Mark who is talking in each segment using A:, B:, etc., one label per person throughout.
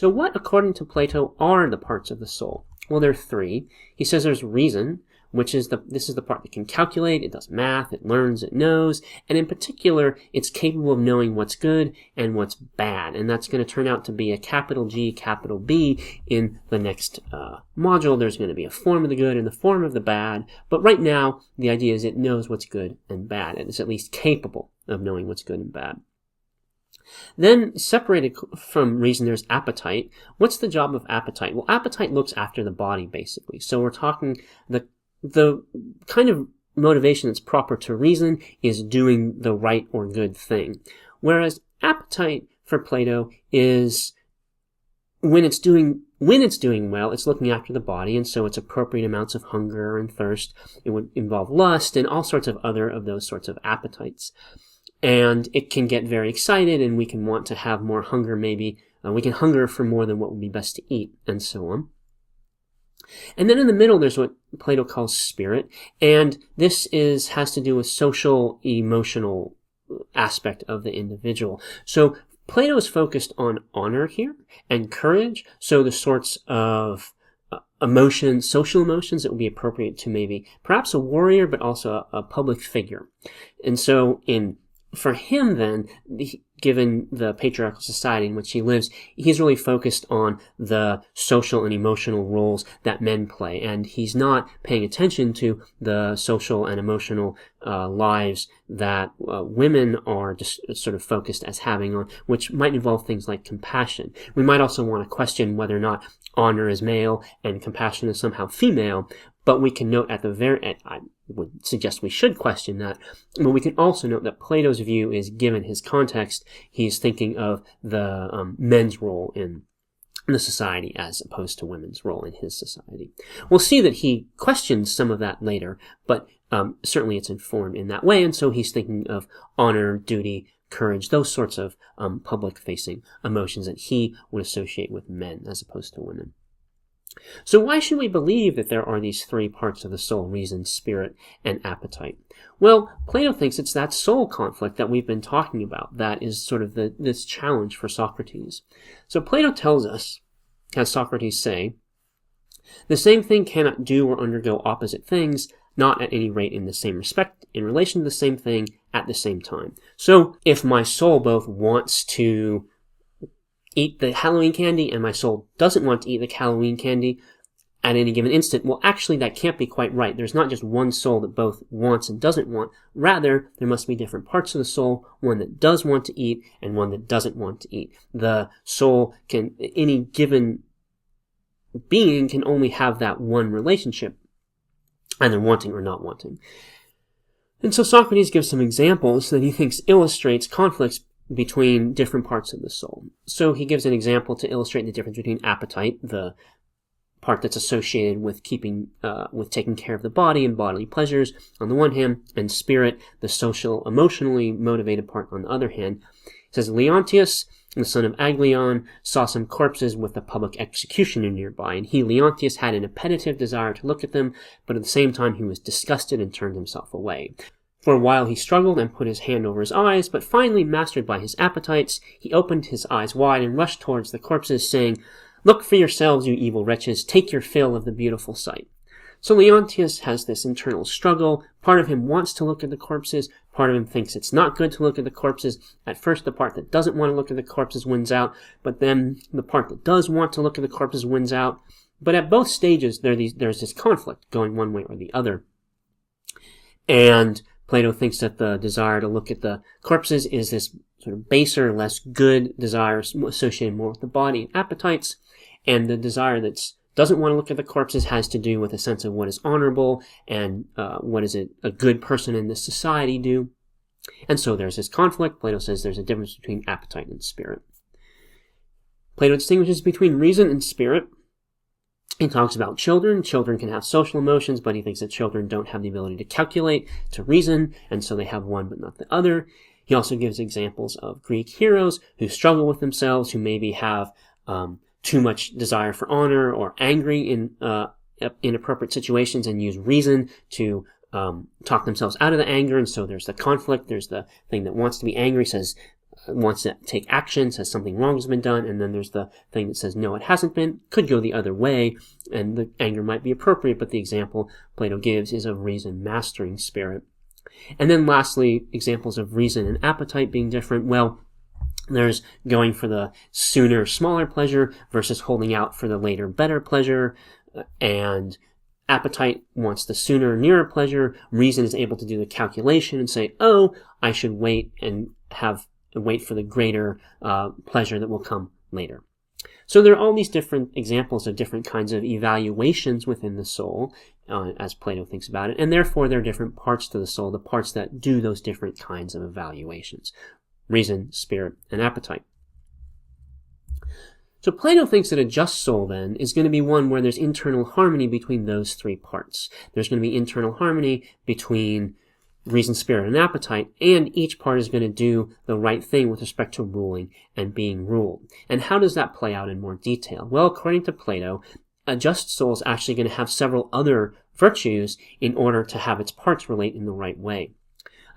A: So what, according to Plato, are the parts of the soul? Well, there are three. He says there's reason, which is this is the part that can calculate, it does math, it learns, it knows, and in particular, it's capable of knowing what's good and what's bad, and that's going to turn out to be a capital G, capital B in the next module. There's going to be a form of the good and the form of the bad, but right now, the idea is it knows what's good and bad, and it's at least capable of knowing what's good and bad. Then, separated from reason, there's appetite. What's the job of appetite? Well, appetite looks after the body, basically. So we're talking the kind of motivation that's proper to reason is doing the right or good thing. Whereas appetite for Plato is when it's doing well, it's looking after the body, and so it's appropriate amounts of hunger and thirst. It would involve lust and all sorts of other of those sorts of appetites. And it can get very excited, and we can want to have more hunger, maybe. We can hunger for more than what would be best to eat, and so on. And then in the middle, there's what Plato calls spirit, and this has to do with social, emotional aspect of the individual. So Plato is focused on honor here and courage, so the sorts of emotions, social emotions that would be appropriate to maybe perhaps a warrior, but also a public figure. And so for him then, given the patriarchal society in which he lives, he's really focused on the social and emotional roles that men play, and he's not paying attention to the social and emotional lives that women are just sort of focused as having on, which might involve things like compassion. We might also want to question whether or not honor is male and compassion is somehow female, but we can note I would suggest we should question that, but we can also note that Plato's view is, given his context, he's thinking of the men's role in the society as opposed to women's role in his society. We'll see that he questions some of that later, but certainly it's informed in that way, and so he's thinking of honor, duty, courage, those sorts of public-facing emotions that he would associate with men as opposed to women. So why should we believe that there are these three parts of the soul, reason, spirit, and appetite? Well, Plato thinks it's that soul conflict that we've been talking about that is sort of this challenge for Socrates. So Plato tells us, as Socrates say, the same thing cannot do or undergo opposite things, not at any rate in the same respect, in relation to the same thing at the same time. So if my soul both wants to eat the Halloween candy and my soul doesn't want to eat the Halloween candy at any given instant, well, actually that can't be quite right. There's not just one soul that both wants and doesn't want. Rather, there must be different parts of the soul, one that does want to eat and one that doesn't want to eat. The soul any given being can only have that one relationship, either wanting or not wanting. And so Socrates gives some examples that he thinks illustrates conflicts between different parts of the soul. So he gives an example to illustrate the difference between appetite, the part that's associated with with taking care of the body and bodily pleasures on the one hand, and spirit, the social, emotionally motivated part on the other hand. He says, Leontius, the son of Aglion, saw some corpses with a public executioner nearby, and he, Leontius, had an appetitive desire to look at them, but at the same time he was disgusted and turned himself away. For a while he struggled and put his hand over his eyes, but finally, mastered by his appetites, he opened his eyes wide and rushed towards the corpses, saying, Look for yourselves, you evil wretches, take your fill of the beautiful sight. So Leontius has this internal struggle. Part of him wants to look at the corpses, part of him thinks it's not good to look at the corpses. At first the part that doesn't want to look at the corpses wins out, but then the part that does want to look at the corpses wins out. But at both stages there's this conflict going one way or the other. And Plato thinks that the desire to look at the corpses is this sort of baser, less good desire associated more with the body and appetites, and the desire that doesn't want to look at the corpses has to do with a sense of what is honorable and what is a good person in this society do. And so there's this conflict. Plato says there's a difference between appetite and spirit. Plato distinguishes between reason and spirit. He talks about children. Children can have social emotions, but he thinks that children don't have the ability to calculate, to reason, and so they have one but not the other. He also gives examples of Greek heroes who struggle with themselves, who maybe have too much desire for honor or angry in inappropriate situations and use reason to talk themselves out of the anger. And so there's the conflict. There's the thing that wants to be angry, says, wants to take action, says something wrong has been done, and then there's the thing that says no, it hasn't been. Could go the other way, and the anger might be appropriate, but the example Plato gives is of reason mastering spirit. And then lastly, examples of reason and appetite being different. Well, there's going for the sooner, smaller pleasure versus holding out for the later, better pleasure, and appetite wants the sooner, nearer pleasure. Reason is able to do the calculation and say, oh, I should wait and wait for the greater pleasure that will come later. So there are all these different examples of different kinds of evaluations within the soul, as Plato thinks about it, and therefore there are different parts to the soul, the parts that do those different kinds of evaluations: reason, spirit, and appetite. So Plato thinks that a just soul, then, is going to be one where there's internal harmony between those three parts. There's going to be internal harmony between reason, spirit, and appetite, and each part is going to do the right thing with respect to ruling and being ruled. And how does that play out in more detail? Well, according to Plato, a just soul is actually going to have several other virtues in order to have its parts relate in the right way.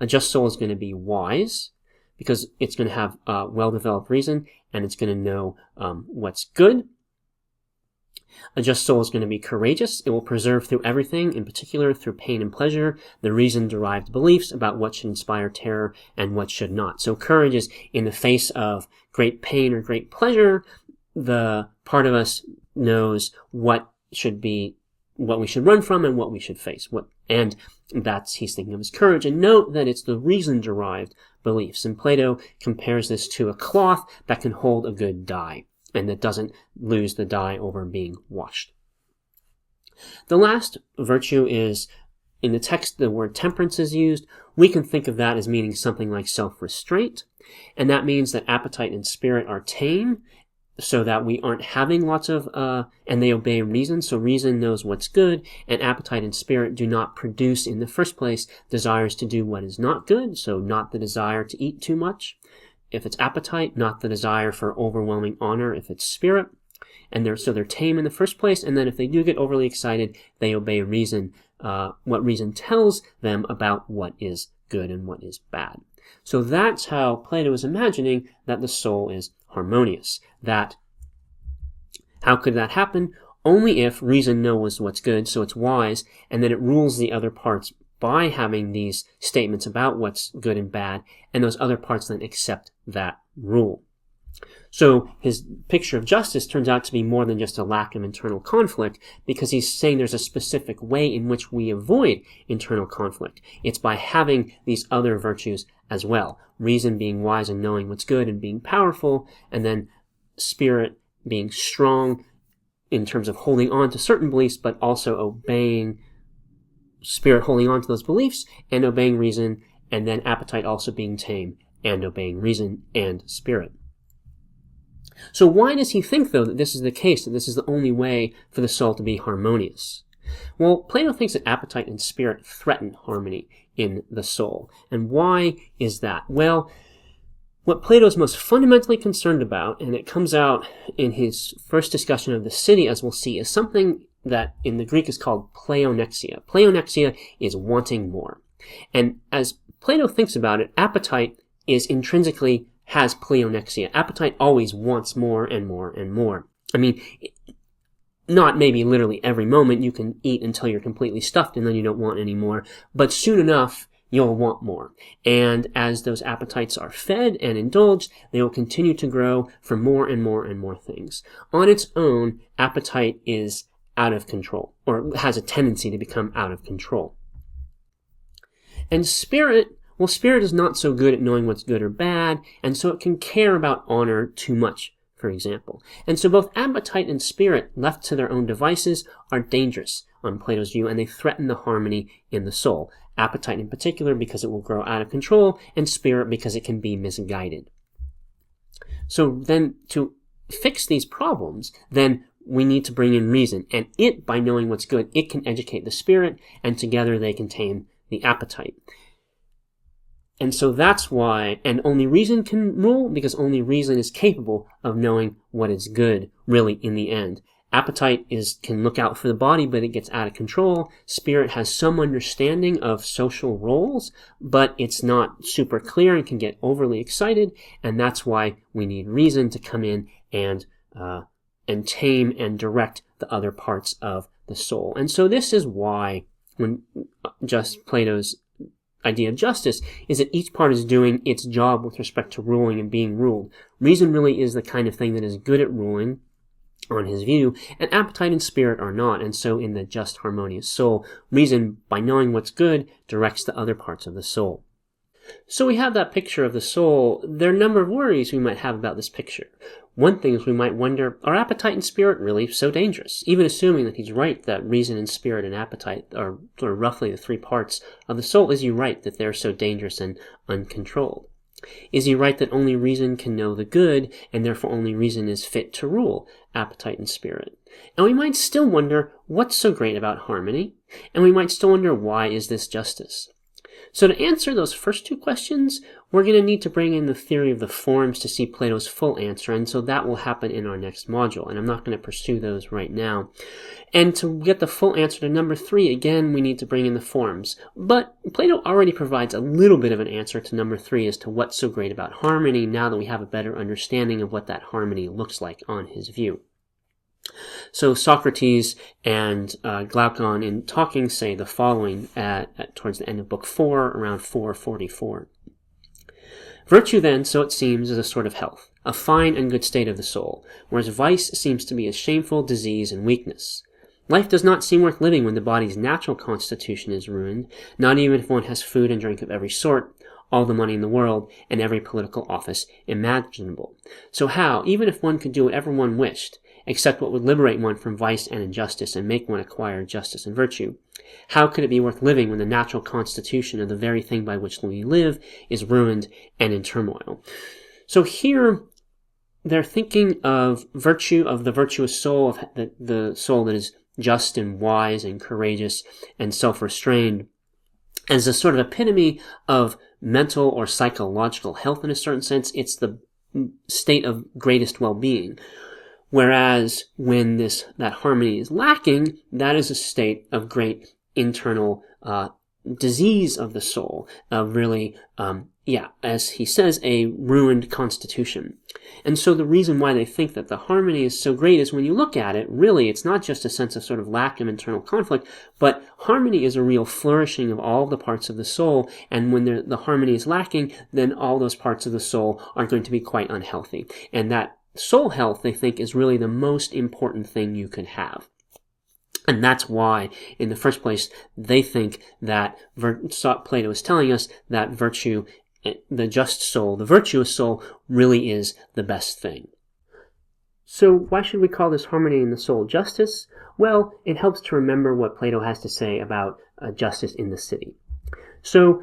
A: A just soul is going to be wise, because it's going to have well-developed reason, and it's going to know what's good. A just soul is going to be courageous. It will preserve through everything, in particular through pain and pleasure, the reason-derived beliefs about what should inspire terror and what should not. So courage is in the face of great pain or great pleasure, the part of us knows what we should run from and what we should face. And that's, he's thinking of as courage. And note that it's the reason-derived beliefs. And Plato compares this to a cloth that can hold a good dye, and that doesn't lose the dye over being washed. The last virtue is, in the text, the word temperance is used. We can think of that as meaning something like self-restraint, and that means that appetite and spirit are tame, so that we aren't having lots of, and they obey reason, so reason knows what's good, and appetite and spirit do not produce, in the first place, desires to do what is not good, so not the desire to eat too much, if it's appetite, not the desire for overwhelming honor, if it's spirit, and they're tame in the first place, and then if they do get overly excited, they obey reason, what reason tells them about what is good and what is bad. So that's how Plato is imagining that the soul is harmonious. How could that happen? Only if reason knows what's good, so it's wise, and then it rules the other parts by having these statements about what's good and bad, and those other parts then accept that rule. So his picture of justice turns out to be more than just a lack of internal conflict, because he's saying there's a specific way in which we avoid internal conflict. It's by having these other virtues as well. Reason being wise and knowing what's good and being powerful, and then spirit being strong in terms of holding on to certain beliefs, but also obeying spirit, holding on to those beliefs and obeying reason, and then appetite also being tame and obeying reason and spirit. So why does he think, though, that this is the case, that this is the only way for the soul to be harmonious? Well, Plato thinks that appetite and spirit threaten harmony in the soul. And why is that? Well, what Plato is most fundamentally concerned about, and it comes out in his first discussion of the city, as we'll see, is something that in the Greek is called pleonexia. Pleonexia is wanting more. And as Plato thinks about it, appetite is intrinsically has pleonexia. Appetite always wants more and more and more. I mean, not maybe literally every moment. You can eat until you're completely stuffed and then you don't want any more, but soon enough you'll want more. And as those appetites are fed and indulged, they will continue to grow for more and more and more things. On its own, appetite is out of control, or has a tendency to become out of control. And spirit is not so good at knowing what's good or bad, and so it can care about honor too much, for example. And so both appetite and spirit, left to their own devices, are dangerous on Plato's view, and they threaten the harmony in the soul. Appetite in particular because it will grow out of control, and spirit because it can be misguided. So then, to fix these problems, then we need to bring in reason, and it, by knowing what's good, it can educate the spirit, and together they can tame the appetite. And so that's why, and only reason can rule, because only reason is capable of knowing what is good, really, in the end. Appetite can look out for the body, but it gets out of control. Spirit has some understanding of social roles, but it's not super clear and can get overly excited, and that's why we need reason to come in and tame and direct the other parts of the soul. And so this is why when Plato's idea of justice is that each part is doing its job with respect to ruling and being ruled. Reason really is the kind of thing that is good at ruling, on his view, and appetite and spirit are not. And so in the just harmonious soul, reason, by knowing what's good, directs the other parts of the soul. So we have that picture of the soul. There are a number of worries we might have about this picture. One thing is we might wonder, are appetite and spirit really so dangerous? Even assuming that he's right that reason and spirit and appetite are sort of roughly the three parts of the soul, is he right that they're so dangerous and uncontrolled? Is he right that only reason can know the good, and therefore only reason is fit to rule appetite and spirit? And we might still wonder, what's so great about harmony? And we might still wonder, why is this justice? So to answer those first two questions, we're going to need to bring in the theory of the forms to see Plato's full answer, and so that will happen in our next module, and I'm not going to pursue those right now. And to get the full answer to number 3, again, we need to bring in the forms. But Plato already provides a little bit of an answer to number 3 as to what's so great about harmony, now that we have a better understanding of what that harmony looks like on his view. So Socrates and Glaucon in talking say the following towards the end of book 4, around 444. Virtue then, so it seems, is a sort of health, a fine and good state of the soul, whereas vice seems to be a shameful disease and weakness. Life does not seem worth living when the body's natural constitution is ruined, not even if one has food and drink of every sort, all the money in the world, and every political office imaginable. So how, even if one could do whatever one wished, except what would liberate one from vice and injustice and make one acquire justice and virtue, how could it be worth living when the natural constitution of the very thing by which we live is ruined and in turmoil? So here, they're thinking of virtue, of the virtuous soul, of the soul that is just and wise and courageous and self-restrained, as a sort of epitome of mental or psychological health in a certain sense. It's the state of greatest well-being. Whereas when that harmony is lacking, that is a state of great internal disease of the soul, really, as he says, a ruined constitution. And so the reason why they think that the harmony is so great is when you look at it, really, it's not just a sense of sort of lack of internal conflict, but harmony is a real flourishing of all the parts of the soul, and when the harmony is lacking, then all those parts of the soul are going to be quite unhealthy. And that soul health, they think, is really the most important thing you can have. And that's why, in the first place, they think that Plato is telling us that virtue, the just soul, the virtuous soul, really is the best thing. So why should we call this harmony in the soul justice? Well, it helps to remember what Plato has to say about justice in the city. So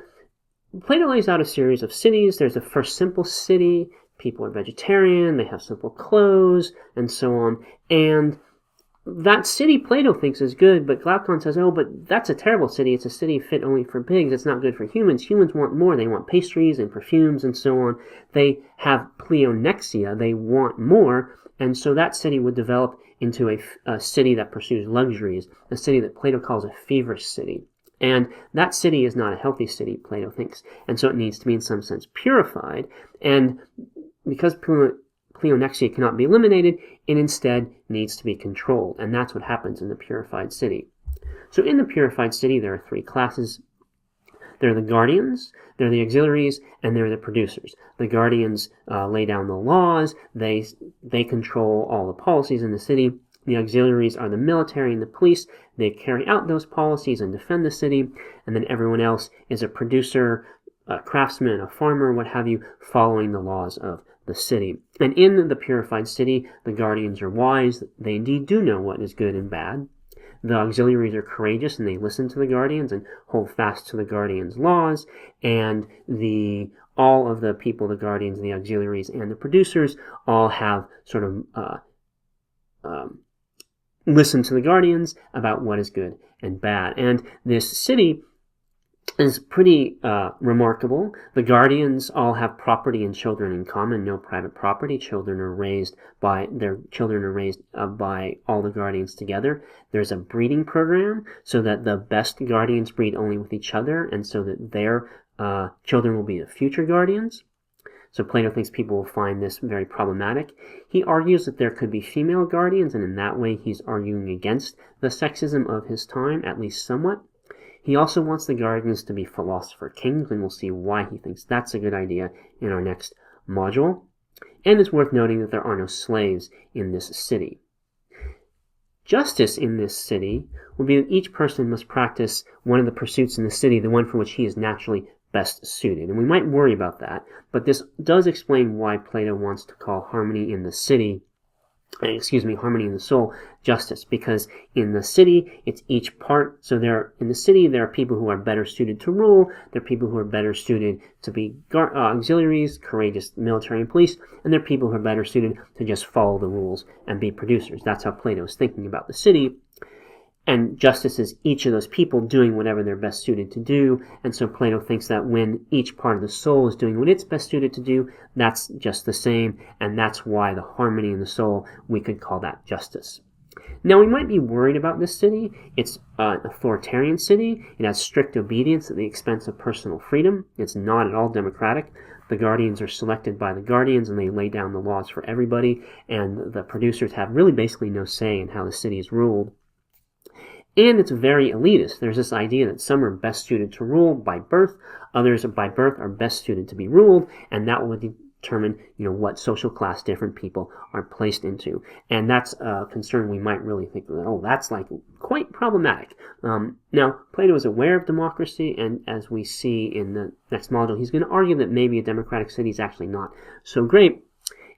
A: Plato lays out a series of cities. There's the first simple city. People are vegetarian, they have simple clothes, and so on. And that city Plato thinks is good, but Glaucon says, oh, but that's a terrible city. It's a city fit only for pigs. It's not good for humans. Humans want more. They want pastries and perfumes and so on. They have pleonexia. They want more. And so that city would develop into a city that pursues luxuries, a city that Plato calls a feverish city. And that city is not a healthy city, Plato thinks. And so it needs to be, in some sense, purified. And because pleonexia cannot be eliminated, it instead needs to be controlled. And that's what happens in the purified city. So in the purified city, there are 3 classes. There are the guardians, there are the auxiliaries, and there are the producers. The guardians lay down the laws. They control all the policies in the city. The auxiliaries are the military and the police. They carry out those policies and defend the city. And then everyone else is a producer, a craftsman, a farmer, what have you, following the laws of the city. And in the purified city, the guardians are wise. They indeed do know what is good and bad. The auxiliaries are courageous, and they listen to the guardians and hold fast to the guardians' laws. And all of the people, the guardians, the auxiliaries, and the producers, all have sort of listen to the guardians about what is good and bad. And this city is pretty remarkable. The guardians all have property and children in common, no private property. Children are raised by all the guardians together. There's a breeding program so that the best guardians breed only with each other, and so that their children will be the future guardians. So Plato thinks people will find this very problematic. He argues that there could be female guardians, and in that way he's arguing against the sexism of his time, at least somewhat. He also wants the guardians to be philosopher kings, and we'll see why he thinks that's a good idea in our next module. And it's worth noting that there are no slaves in this city. Justice in this city will be that each person must practice one of the pursuits in the city, the one for which he is naturally best suited. And we might worry about that, but this does explain why Plato wants to call harmony in the soul, justice, because in the city, it's each part. So in the city, there are people who are better suited to rule, there are people who are better suited to be auxiliaries, courageous military and police, and there are people who are better suited to just follow the rules and be producers. That's how Plato is thinking about the city. And justice is each of those people doing whatever they're best suited to do. And so Plato thinks that when each part of the soul is doing what it's best suited to do, that's just the same. And that's why the harmony in the soul, we could call that justice. Now, we might be worried about this city. It's an authoritarian city. It has strict obedience at the expense of personal freedom. It's not at all democratic. The guardians are selected by the guardians, and they lay down the laws for everybody. And the producers have really basically no say in how the city is ruled. And it's very elitist. There's this idea that some are best suited to rule by birth, others by birth are best suited to be ruled, and that will determine, what social class different people are placed into. And that's a concern we might really think, that's quite problematic. Now, Plato is aware of democracy, and as we see in the next module, he's going to argue that maybe a democratic city is actually not so great.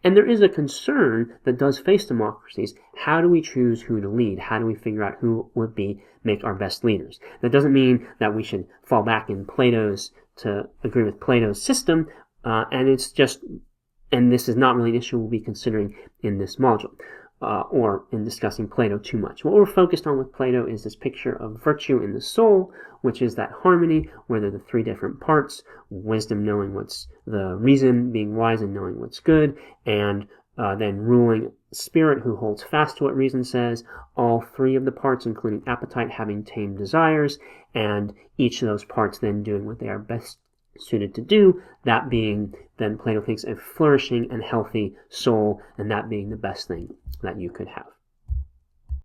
A: And there is a concern that does face democracies. How do we choose who to lead? How do we figure out who would make our best leaders? That doesn't mean that we should fall back to agree with Plato's system, and this is not really an issue we'll be considering in this module, or in discussing Plato too much. What we're focused on with Plato is this picture of virtue in the soul, which is that harmony where there are the three different parts: wisdom, knowing what's the reason, being wise and knowing what's good, and then ruling spirit who holds fast to what reason says, all three of the parts, including appetite, having tamed desires, and each of those parts then doing what they are best suited to do, that being, then Plato thinks, a flourishing and healthy soul, and that being the best thing that you could have.